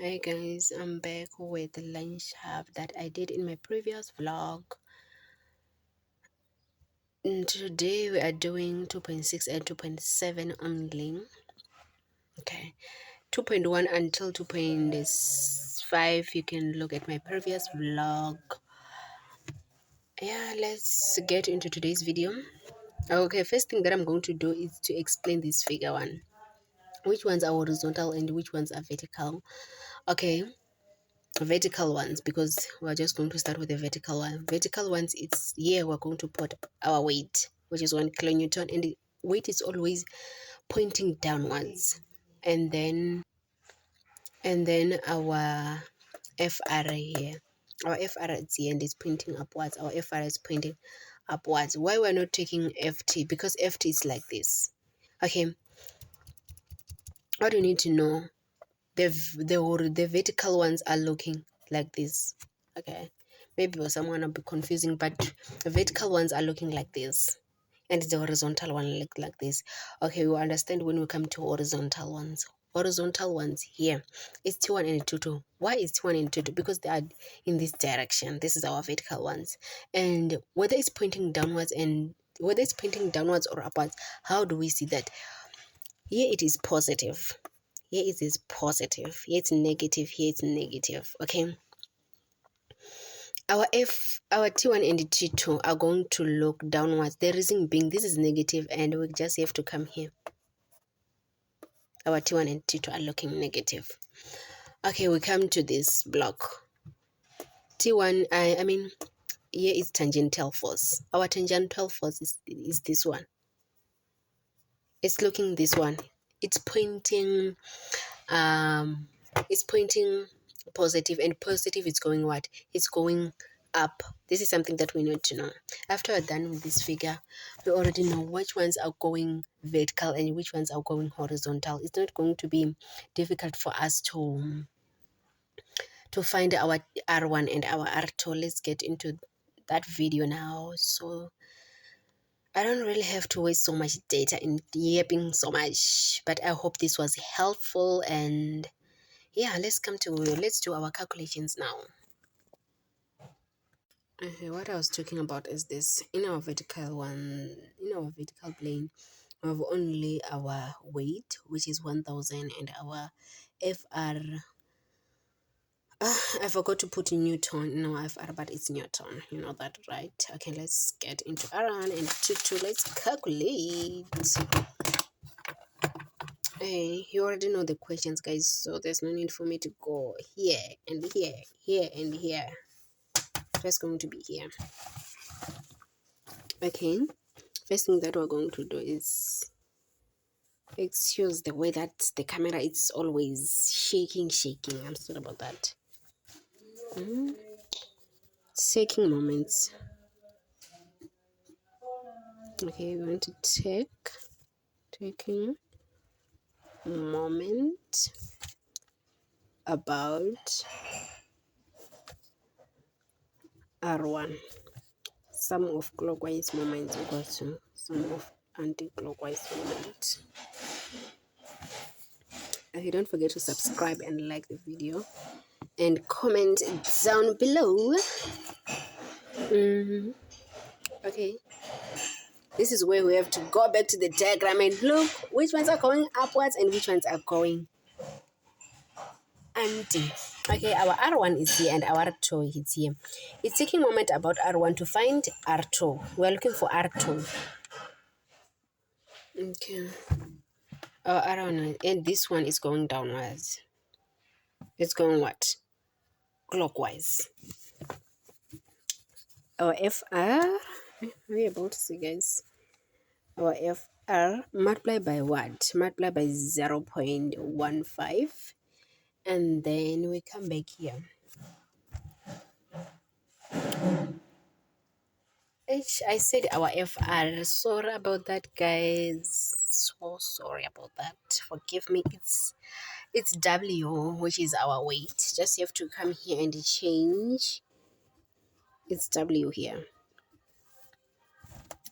Hey guys, I'm back with the lunch hub that I did in my previous vlog. And today we are doing 2.6 and 2.7 only. Okay, 2.1 until 2.5 you can look at my previous vlog. Yeah, let's get into today's video. Okay, first thing that I'm going to do is to explain this figure one. Which ones are horizontal and which ones are vertical. Okay, vertical ones, because we're just going to start with the vertical one. Vertical ones, it's here we're going to put our weight, which is 1 kilonewton, and the weight is always pointing downwards, and then our FR here, our FR is here and it's pointing upwards. Our FR is pointing upwards. Why we're not taking FT? Because FT is like this. Okay, what you need to know, the vertical ones are looking like this. Okay, maybe for someone will be confusing, but the vertical ones are looking like this, and the horizontal one look like this. Okay, we understand when we come to horizontal ones. Horizontal ones here, it's T1 and T2. Why is T1 and T2? Because they are in this direction. This is our vertical ones, and whether it's pointing downwards or upwards, how do we see that? Here it is positive, here it is positive, here it's negative, here it's negative. Okay, our T1 and T2 are going to look downwards. The reason being, this is negative and we just have to come here. Our T1 and T2 are looking negative. Okay, we come to this block. T1, I mean, here is tangential force. Our tangential force is this one. It's looking this one. It's pointing it's pointing positive, and positive is going what? It's going up. This is something that we need to know. After we're done with this figure, we already know which ones are going vertical and which ones are going horizontal. It's not going to be difficult for us to find our R1 and our R2. Let's get into that video now. So I don't really have to waste so much data in yapping so much, but I hope this was helpful. And yeah, let's do our calculations now. What I was talking about is this. In our vertical plane, we have only our weight, which is 1000, and our FR. I forgot to put in Newton in our FR, but it's Newton. You know that, right? Okay, let's get into R1 and T2. Let's calculate. Hey, you already know the questions, guys, so there's no need for me to go here and here and here. Just going to be here. Okay, first thing that we're going to do is, excuse the way that the camera is always shaking. I'm sorry about that. Shaking moments. Okay, we want to taking moment about R1. Sum of clockwise moments equal to sum of anti-clockwise moments. Okay, don't forget to subscribe and like the video and comment down below. Okay, this is where we have to go back to the diagram and look which ones are going upwards and which ones are going anti. Okay, our R1 is here and our R2 is here. It's taking a moment about R1 to find R2. We're looking for R2. Okay, our R1, and this one is going downwards. It's going what? Clockwise. Our FR, we're about to see, guys. Our FR multiply by what? Multiply by 0.15, and then we come back here. I said our FR. Sorry about that, guys. So sorry about that. Forgive me. It's W, which is our weight. Just you have to come here and change. It's W here.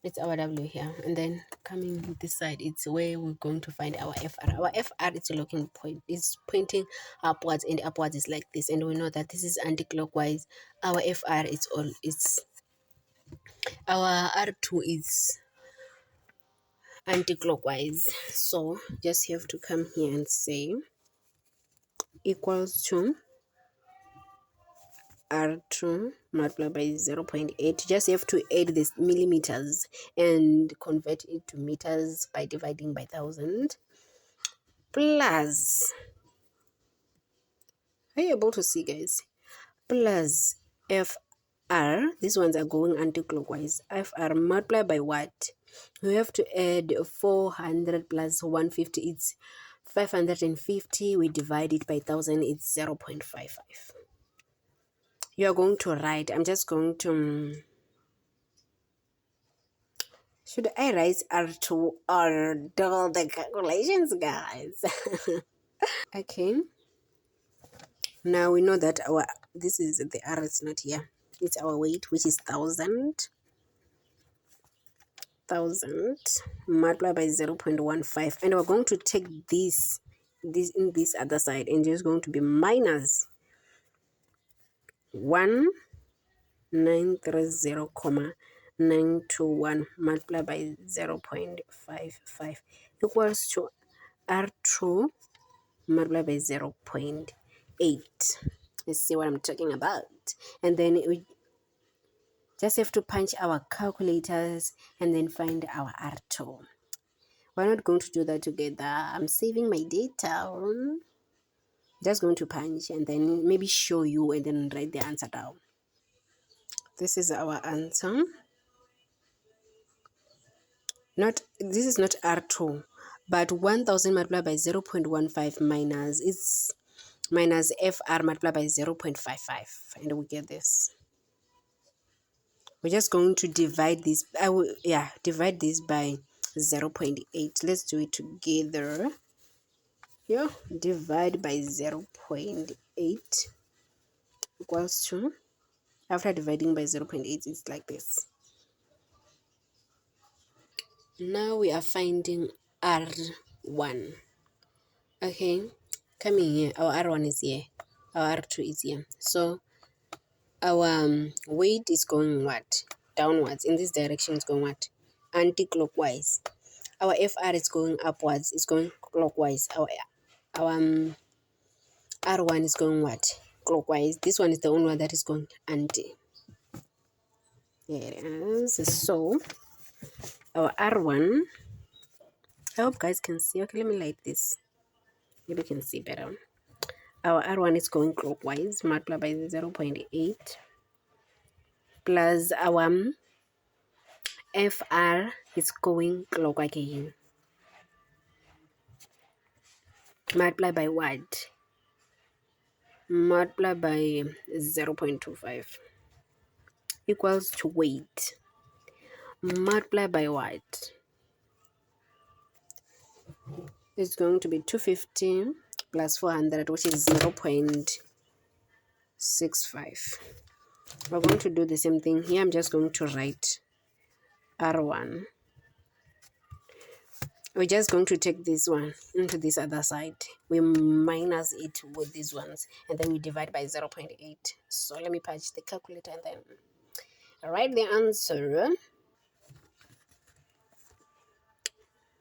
It's our W here. And then coming this side, it's where we're going to find our FR. Our FR is looking point, is pointing upwards, and upwards is like this. And we know that this is anti-clockwise. Our FR is all, it's our R2 is anti-clockwise. So just have to come here and say equals to R2 multiplied by 0.8. Just have to add this millimeters and convert it to meters by dividing by 1,000, plus, are you able to see, guys? Plus FR, these ones are going anti-clockwise. FR multiplied by what? We have to add 400 plus 150, it's 550. We divide it by 1,000, it's 0.55. You are going to write, I'm just going to, should I write R2 or do all the calculations, guys? Okay. Now we know that our, this is the R is not here. It's our weight, which is 1,000 multiplied by 0.15. And we're going to take this in this other side, and just going to be minus 1930,921 multiplied by 0.55 equals to R2 multiplied by 0.8. Let's see what I'm talking about. And then we just have to punch our calculators and then find our R2. We're not going to do that together. I'm saving my data. Just going to punch and then maybe show you and then write the answer down. This is our answer. Not, this is not R2, but 1,000 multiplied by 0.15 minus, it's minus FR multiplied by 0.55, and we get this. We're just going to divide this, divide this by 0.8. Let's do it together. Yeah, divide by 0.8 equals to, after dividing by 0.8, it's like this. Now we are finding R1. Okay, coming here, our R1 is here, our R2 is here. So our weight is going what? Downwards. In this direction, it's going what? Anti-clockwise. Our FR is going upwards, it's going clockwise. Our R1 is going what? Clockwise. This one is the only one that is going anti. Here it is. So our R1, I hope guys can see. Okay, let me light this. Maybe you can see better. Our R1 is going clockwise, multiplied by 0.8, plus our FR is going clockwise again. Multiply by what? Multiply by 0.25 equals to weight. Multiply by what? It's going to be 250 plus 400, which is 0.65. We're going to do the same thing here. I'm just going to write R1. We're just going to take this one into this other side. We minus it with these ones, and then we divide by 0.8. So let me punch the calculator and then write the answer.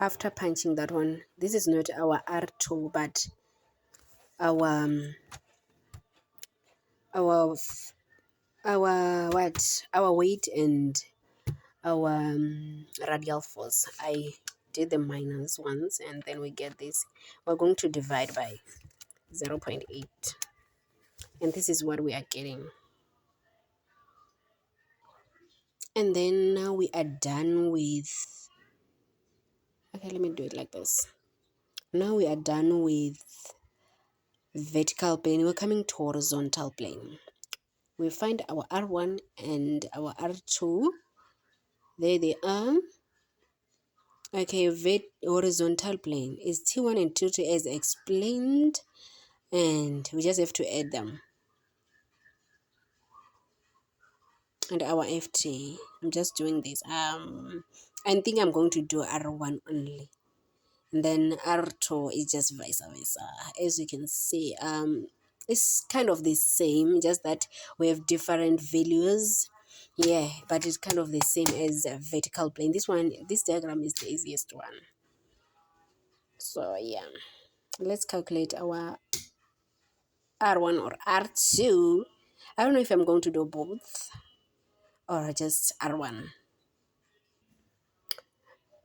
After punching that one, this is not our R2, but our what? Our weight and our radial force. I did the minus ones, and then we get this. We're going to divide by 0.8, and this is what we are getting. And then now we are done with, okay, let me do it like this. Now we are done with vertical plane. We're coming to horizontal plane. We find our R1 and our R2. There they are. Okay, horizontal plane is T1 and T2 as explained, and we just have to add them. and our FT. I'm just doing this. I think I'm going to do R1 only. And then R2 is just vice versa. As you can see, it's kind of the same, just that we have different values. Yeah, but it's kind of the same as a vertical plane. This diagram is the easiest one. So yeah, let's calculate our R1 or R2. I don't know if I'm going to do both or just R1.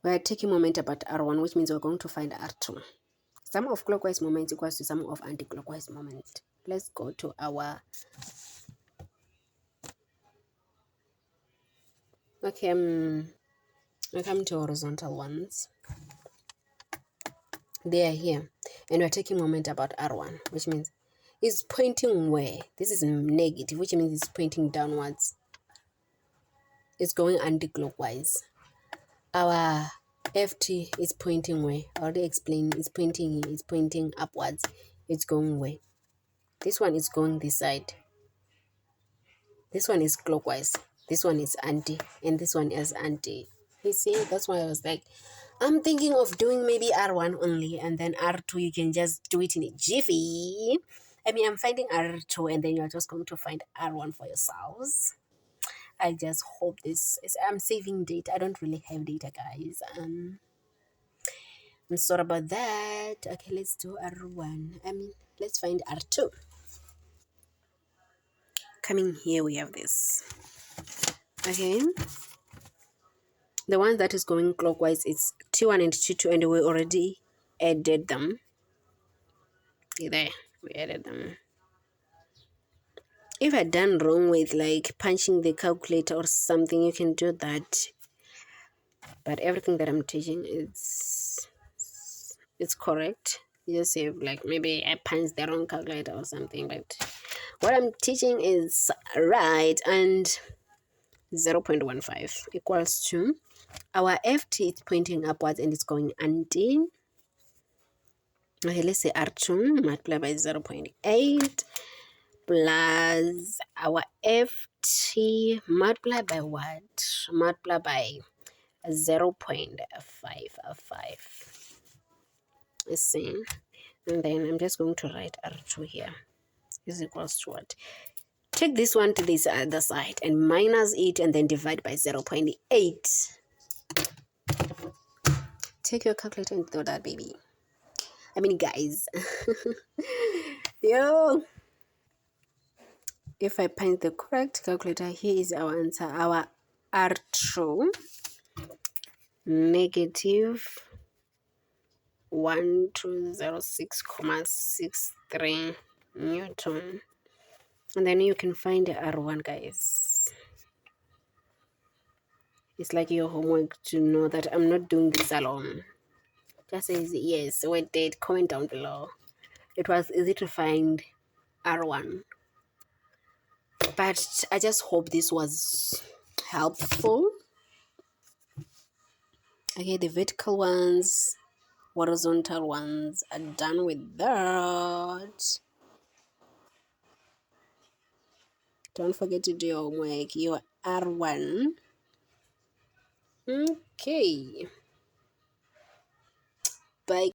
We're taking moment about R1, which means we're going to find R2. Sum of clockwise moment equals to sum of anti-clockwise moment. Let's go to our... Okay, we come to horizontal ones. They are here. And we're taking moment about R1, which means it's pointing where? This is negative, which means it's pointing downwards. It's going anti-clockwise. Our FT is pointing where? I already explained. It's pointing upwards. It's going where? This one is going this side. This one is clockwise. This one is anti. And this one is anti. You see, that's why I was like, I'm thinking of doing maybe R1 only, and then R2 you can just do it in a jiffy. I mean, I'm finding R2 and then you're just going to find R1 for yourselves. I just hope this is... I'm saving data. I don't really have data, guys. I'm sorry about that. Okay, let's do R1. Let's find R2. Coming here, we have this. Okay. The one that is going clockwise is T1 and T2, and we already added them. There, we added them. If I done wrong with like punching the calculator or something, you can do that. But everything that I'm teaching it's correct. You just say like maybe I punched the wrong calculator or something, but what I'm teaching is right. And 0.15 equals to our FT is pointing upwards and it's going anti. Okay, let's say R2 multiplied by 0.8 plus our FT multiplied by what? Multiplied by 0.55. Let's see. And then I'm just going to write R2 here is equals to what? Take this one to this other side and minus it and then divide by 0.8. Take your calculator and do that, baby. I mean, guys. Yo. If I find the correct calculator, here is our answer. Our R2 negative 1206.63 Newton. And then you can find the R1, guys. It's like your homework to know that I'm not doing this alone. Just say yes, we did. Comment down below. It was easy to find R1. But I just hope this was helpful. Okay, the vertical ones, horizontal ones are done with that. Don't forget to do your homework. Your R1. Okay. Bye.